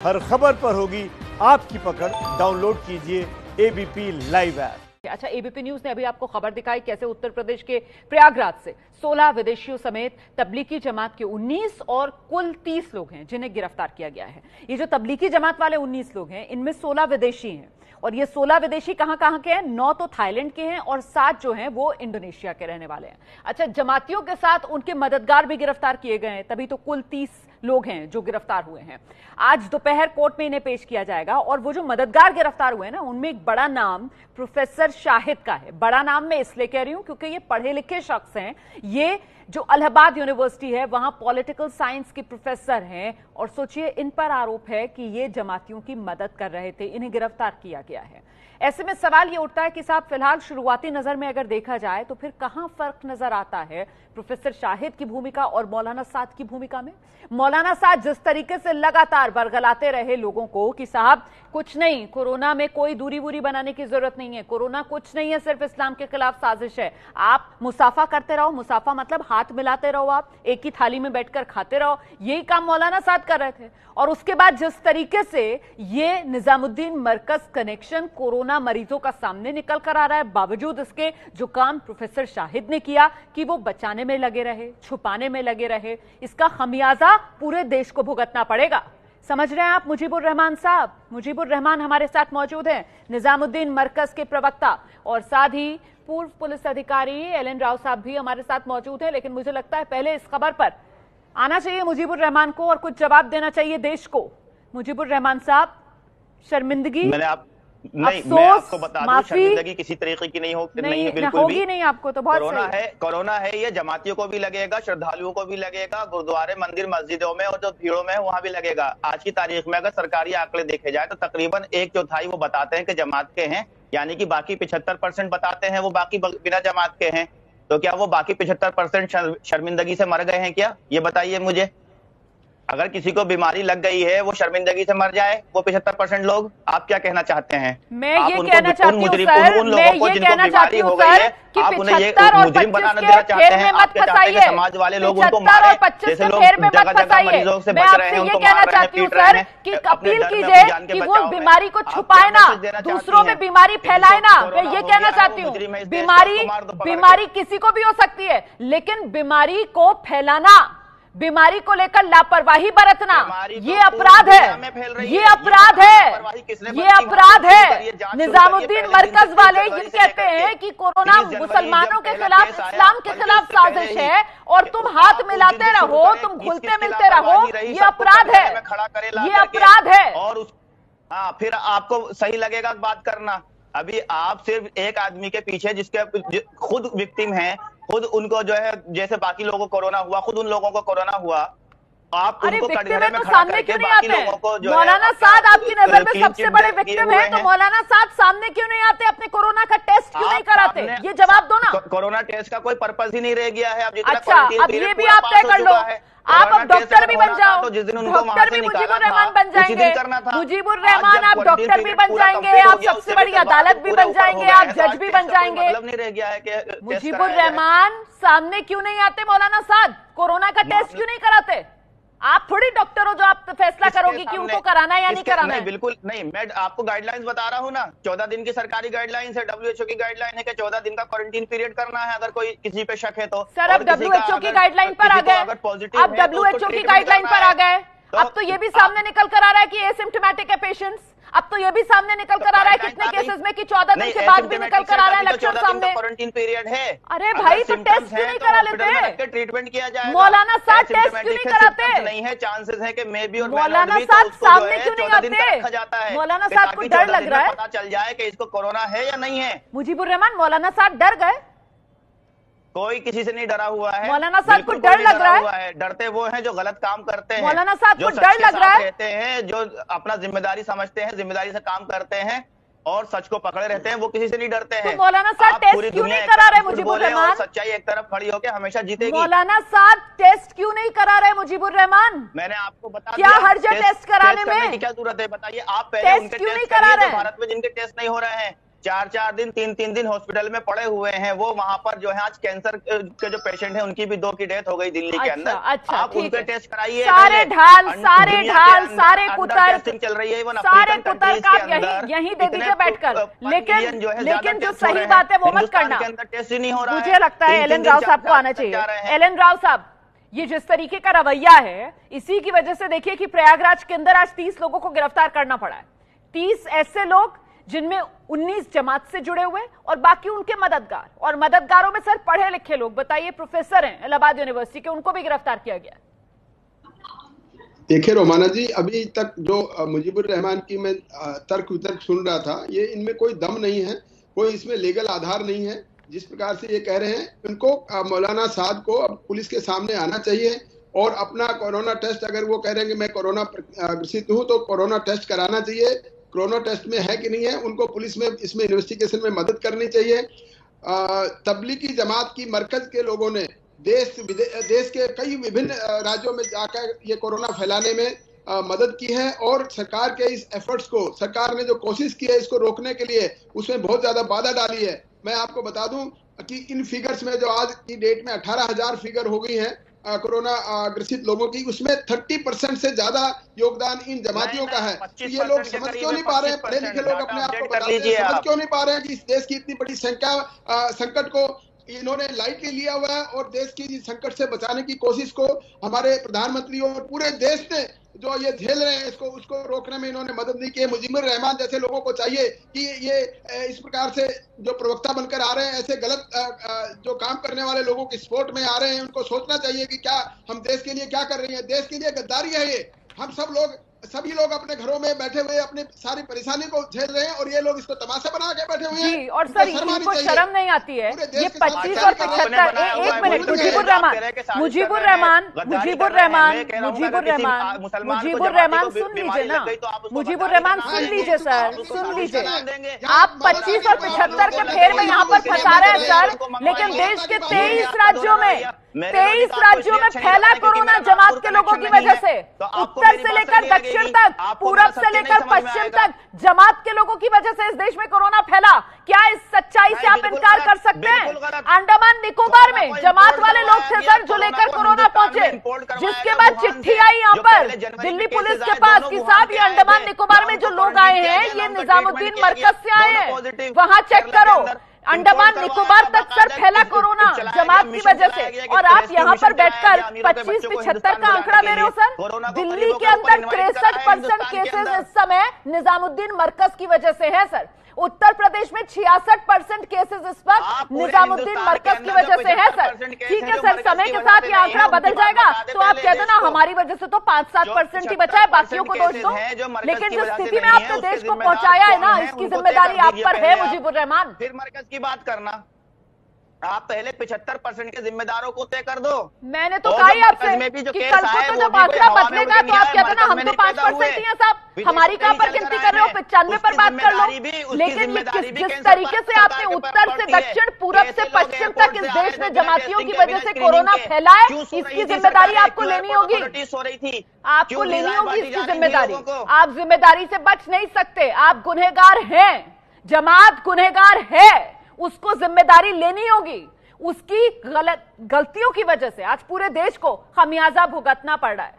हर खबर पर होगी आपकी पकड़। डाउनलोड कीजिए एबीपी लाइव ऐप। अच्छा, एबीपी न्यूज ने अभी आपको खबर दिखाई कैसे उत्तर प्रदेश के प्रयागराज से 16 विदेशियों समेत तबलीगी जमात के 19 और कुल 30 लोग हैं जिन्हें गिरफ्तार किया गया है। ये जो तबलीगी जमात वाले 19 लोग हैं, इनमें 16 विदेशी हैं और ये 16 विदेशी कहां के हैं? 9 तो थाईलैंड के हैं और 7 जो हैं वो इंडोनेशिया के रहने वाले हैं। अच्छा, जमातियों के साथ उनके मददगार भी गिरफ्तार किए गए हैं, तभी तो कुल 30 लोग हैं जो गिरफ्तार हुए हैं। आज दोपहर कोर्ट में इन्हें पेश किया जाएगा और वो जो मददगार गिरफ्तार हुए हैं ना, उनमें एक बड़ा नाम प्रोफेसर शाहिद का है। बड़ा नाम मैं इसलिए कह रही हूं क्योंकि ये पढ़े लिखे शख्स हैं। ये जो इलाहाबाद यूनिवर्सिटी है वहां पॉलिटिकल साइंस के प्रोफेसर हैं और सोचिए इन पर आरोप है कि ये जमातियों की मदद कर रहे थे। इन्हें गिरफ्तार किया गया है। ऐसे में सवाल ये उठता है कि साहब, फिलहाल शुरुआती नजर में अगर देखा जाए तो फिर कहां फर्क नजर आता है प्रोफेसर शाहिद की भूमिका और मौलाना साद की भूमिका में? मौलाना साद जिस तरीके से लगातार बरगलाते रहे लोगों को कि साहब कुछ नहीं, कोरोना में कोई दूरी वूरी बनाने की जरूरत नहीं है, कोरोना कुछ नहीं है, सिर्फ इस्लाम के खिलाफ साजिश है, आप मुसाफा करते रहो। मुसाफा मतलब हाथ मिलाते रहो, आप एक ही थाली में बैठकर खाते रहो। यही काम मौलाना साद कर रहे थे। और उसके बाद जिस तरीके से ये निजामुद्दीन मरकज कनेक्शन कोरोना मरीजों का सामने निकल कर आ रहा है, बावजूद इसके जो काम प्रोफेसर शाहिद ने किया कि वो बचाने में लगे रहे, छुपाने में लगे रहे, इसका खमियाजा पूरे देश को भुगतना पड़ेगा। समझ रहे हैं आप मुजीबुर रहमान साहब? मुजीबुर रहमान हमारे साथ मौजूद हैं, निजामुद्दीन मरकज के प्रवक्ता, और साथ ही पूर्व पुलिस अधिकारी एल.एन. राव साहब भी हमारे साथ मौजूद हैं। लेकिन मुझे लगता है पहले इस खबर पर आना चाहिए मुजीबुर रहमान को और कुछ जवाब देना चाहिए देश को। मुजीबुर रहमान साहब, शर्मिंदगी, मैं आपको बता दूं, शर्मिंदगी किसी तरीके की नहीं होगी, बिल्कुल होगी नहीं। आपको तो बहुत कोरोना है, ये जमातियों को भी लगेगा, श्रद्धालुओं को भी लगेगा, गुरुद्वारे, मंदिर, मस्जिदों में और जो भीड़ों में है वहां भी लगेगा। आज की तारीख में अगर सरकारी आंकड़े देखे जाए तो तकरीबन 1/4 वो बताते हैं कि जमात के हैं, यानी कि बाकी 75% बताते हैं वो बाकी बिना जमात के हैं। तो क्या वो बाकी 75% शर्मिंदगी से मर गए हैं क्या? ये बताइए मुझे। अगर किसी को बीमारी लग गई है वो शर्मिंदगी से मर जाए, वो 75% लोग, आप क्या कहना चाहते हैं? मैं ये कहना चाहती हूँ सर, मैं ये कहना चाहती हूँ सर कि 75 और 25 के फेर में मत फंसाइए। समाज वाले लोग उनको 75 और 25 के फेर में मत फंसाइए। मैं आपसे ये कहना चाहती हूँ सर कि अपील कीजिए कि वो बीमारी को छुपाए ना, दूसरों में बीमारी फैलाए ना। मैं ये कहना चाहती हूँ, बीमारी किसी को भी हो सकती है, लेकिन बीमारी को फैलाना, बीमारी को लेकर लापरवाही बरतना, ये अपराध है, ये अपराध है, ये अपराध है। निजामुद्दीन मरकज वाले ये कहते हैं कि कोरोना मुसलमानों के खिलाफ, इस्लाम के खिलाफ साजिश है और तुम हाथ मिलाते रहो, तुम घुलते मिलते रहो, ये अपराध है, ये अपराध है। और हाँ, फिर आपको सही लगेगा बात करना। अभी आप सिर्फ एक आदमी के पीछे जिसके खुद विक्टिम हैं, खुद उनको जो है, जैसे बाकी लोगों को कोरोना हुआ, खुद उन लोगों को कोरोना हुआ, आप उनको कटघरे में खड़ा करके बाकी लोगों को जो मौलाना साद आपकी नजर में सबसे बड़े विक्टिम है, तो मौलाना साद सामने क्यों नहीं आते? अपने कोरोना का टेस्ट क्यों नहीं कराते? ये जवाब दो ना। कोरोना टेस्ट का कोई पर्पस ही नहीं रह गया है। अच्छा, अब ये भी आप तय कर लो, आप अब डॉक्टर भी बन जाओ, डॉक्टर भी मुजीबुर रहमान बन जाएंगे, मुजीबुर रहमान आप डॉक्टर भी बन जाएंगे, आप सबसे बड़ी अदालत भी बन जाएंगे, आप जज भी बन जाएंगे। नहीं रह गया है कि मुजीबुर रहमान सामने क्यों नहीं आते? मौलाना साद कोरोना का टेस्ट क्यों नहीं कराते? आप थोड़ी डॉक्टर हो जो आप फैसला करोगे कि उनको कराना है या नहीं कराना है। बिल्कुल नहीं, मैं आपको गाइडलाइंस बता रहा हूँ ना। 14 दिन की सरकारी गाइडलाइंस है, WHO की गाइडलाइन है कि 14 दिन का क्वारंटीन पीरियड करना है अगर कोई किसी पे शक है तो। सर, अब WHO की गाइडलाइन पर आ गए, अब WHO की गाइडलाइन पर आ गए। अब तो ये भी सामने निकल कर आ रहा है कि एसिम्प्टोमेटिक है पेशेंट्स। अब तो ये भी सामने निकल कर आ रहा है कितने केसेस में कि 14 दिन के बाद भी निकल कर आ रहा है लक्षण सामने। क्वारंटीन पीरियड है। अरे भाई, तो टेस्ट क्यों नहीं करा लेते? ट्रीटमेंट किया जाए। मौलाना साहब टेस्ट क्यों नहीं कराते? नहीं है, चांसेस है कि मे बी और मौलाना साहब सामने क्यों नहीं आते? मौलाना साहब को डर लग रहा है, पता चल जाए कि इसको कोरोना है या नहीं है। मुजीबुर रहमान, मौलाना साहब डर गए? कोई किसी से नहीं डरा हुआ है। मौलाना साहब को डर लग रहा है? डरते वो हैं जो गलत काम करते हैं। मौलाना साहब को डर लग रहा है? रहते हैं जो अपना जिम्मेदारी समझते हैं, जिम्मेदारी से काम करते हैं और सच को पकड़े रहते हैं, वो किसी से नहीं डरते हैं। तो मौलाना साहब टेस्ट क्यों नहीं करा रहे मुजीबुर रहमान? सच्चाई एक तरफ खड़ी होकर हमेशा जीतेगी। मौलाना साहब टेस्ट क्यों नहीं करा रहे मुजीबुर रहमान? मैंने आपको बता क्या हर्ज है टेस्ट कराने में? क्या जरूरत है बताइए आप? पहले उनके टेस्ट करा रहे हैं भारत में जिनके टेस्ट नहीं हो रहे हैं। 4-4 दिन 3-3 दिन हॉस्पिटल में पड़े हुए हैं। वो वहां पर जो है आज कैंसर के जो पेशेंट हैं उनकी भी 2 की डेथ हो गई दिल्ली के अंदर। आप उनके टेस्ट कराइए। सारे ढाल सारे कुतर चल रही है, सारे कुतर का यही दे दीजिए बैठकर। लेकिन जो सही बात है वो मत करना। टेस्ट ही नहीं हो रहा। मुझे लगता है एल एन राव साहब को आना चाहिए। एल एन राव साहब, ये जिस तरीके का रवैया है, इसी की वजह से देखिए कि प्रयागराज के अंदर आज 30 लोगों को गिरफ्तार करना पड़ा है। 30 ऐसे लोग जिनमें 19 जमात से जुड़े हुए और बाकी उनके मददगार, और मददगारों में सर पढ़े लिखे लोग, बताइए प्रोफेसर हैं इलाहाबाद यूनिवर्सिटी के, उनको भी गिरफ्तार किया गया। देखिए रोमाना जी, अभी तक जो मुजीबुर रहमान की मैं तर्क वितर्क सुन रहा था, ये इनमें कोई दम नहीं है, कोई इसमें लीगल आधार नहीं है। जिस प्रकार से ये कह रहे हैं, उनको मौलाना साद को अब पुलिस के सामने आना चाहिए और अपना कोरोना टेस्ट, अगर वो कह रहे हैं कि मैं कोरोना ग्रसित हूं तो कोरोना टेस्ट कराना चाहिए। कोरोना टेस्ट में है कि नहीं है, उनको पुलिस में इसमें इन्वेस्टिगेशन में मदद करनी चाहिए। तबलीगी जमात की मरकज के लोगों ने देश के कई विभिन्न राज्यों में जाकर ये कोरोना फैलाने में मदद की है, और सरकार के इस एफर्ट्स को, सरकार ने जो कोशिश की है इसको रोकने के लिए, उसमें बहुत ज्यादा बाधा डाली है। मैं आपको बता दूं कि इन फिगर्स में जो आज की डेट में 18,000 फिगर हो गई हैं कोरोना ग्रसित लोगों की, उसमें 30% से ज्यादा योगदान इन जमातियों का है। ये लोग समझ क्यों नहीं पा रहे हैं, पढ़े लिखे लोग अपने आप को बताते हैं, समझ क्यों नहीं पा रहे हैं कि इस देश की इतनी बड़ी संकट को इन्होंने लाइटली लिया हुआ है, और देश की संकट से बचाने की कोशिश को हमारे प्रधानमंत्री और पूरे देश ने जो ये झेल रहे हैं, इसको उसको रोकने में इन्होंने मदद नहीं की है। मुजीबुर रहमान जैसे लोगों को चाहिए कि ये इस प्रकार से जो प्रवक्ता बनकर आ रहे हैं, ऐसे गलत जो काम करने वाले लोगों की सपोर्ट में आ रहे हैं, उनको सोचना चाहिए कि क्या हम देश के लिए क्या कर रहे हैं। देश के लिए गद्दारी है ये। हम सभी लोग अपने घरों में बैठे हुए अपनी सारी परेशानी को झेल रहे हैं, और ये लोग इसको तमाशा बना के बैठे हुए हैं। और सर, इनको शर्म नहीं आती है। ये 25 और 75, एक मिनट, मुजीबुर रहमान सुन लीजिए ना, मुजीबुर रहमान सुन लीजिए सर, सुन लीजिए। आप 25 और 75 के फेर में यहाँ पर फंसा रहे हैं सर, लेकिन देश के 23 राज्यों में फैला कोरोना जमात के लोगों की वजह से। उत्तर से लेकर दक्षिण तक, पूरब से लेकर पश्चिम तक जमात के लोगों की वजह से इस देश में कोरोना फैला। क्या इस सच्चाई से आप इनकार कर सकते हैं? अंडमान निकोबार में जमात वाले लोग थे सर जो लेकर कोरोना पहुंचे, जिसके बाद चिट्ठी आई यहाँ पर दिल्ली पुलिस के पास कि साहब ये अंडमान निकोबार में जो लोग आए हैं ये निजामुद्दीन मरकज से आए हैं, वहां चेक करो। अंडमान निकोबार तक सर फैला कोरोना जमात की वजह से, और आप यहाँ पर बैठकर 25-75 का आंकड़ा दे रहे हो सर। दिल्ली के अंदर 63% केसेस इस समय निजामुद्दीन मरकज की वजह से है सर। उत्तर प्रदेश में 66% केसेस इस वक्त निजामुद्दीन मरकज की वजह से है सर। ठीक है सर, समय के साथ ये आंकड़ा बदल जाएगा, तो आप कह देना हमारी वजह से तो 5-7% ही बचा है, बाकियों को दोष दो। लेकिन जिस स्थिति में आपने देश को पहुंचाया है ना, इसकी जिम्मेदारी आप पर है मुजीबुर रहमान। फिर मरकज की बात करना, आप पहले 75% के जिम्मेदारों को तय कर दो। मैंने तो कहा ही आपसे कि कल को तो जब आंकड़ा बदलेगा तो आप कहते ना हम तो 5% ही हैं साहब, हमारी कहां पर गिनती कर रहे हो, 95 पर बात कर लो। लेकिन जिस तरीके से आपने उत्तर से दक्षिण, पूरब से पश्चिम तक इस देश में जमातियों की वजह से कोरोना फैला है, इसकी जिम्मेदारी आपको लेनी होगी। आपको लेनी होगी इसकी जिम्मेदारी। आप जिम्मेदारी से बच नहीं सकते, आप गुनहगार हैं, जमात गुनहगार है, उसको जिम्मेदारी लेनी होगी। उसकी गलतियों की वजह से आज पूरे देश को खमियाजा भुगतना पड़ रहा है।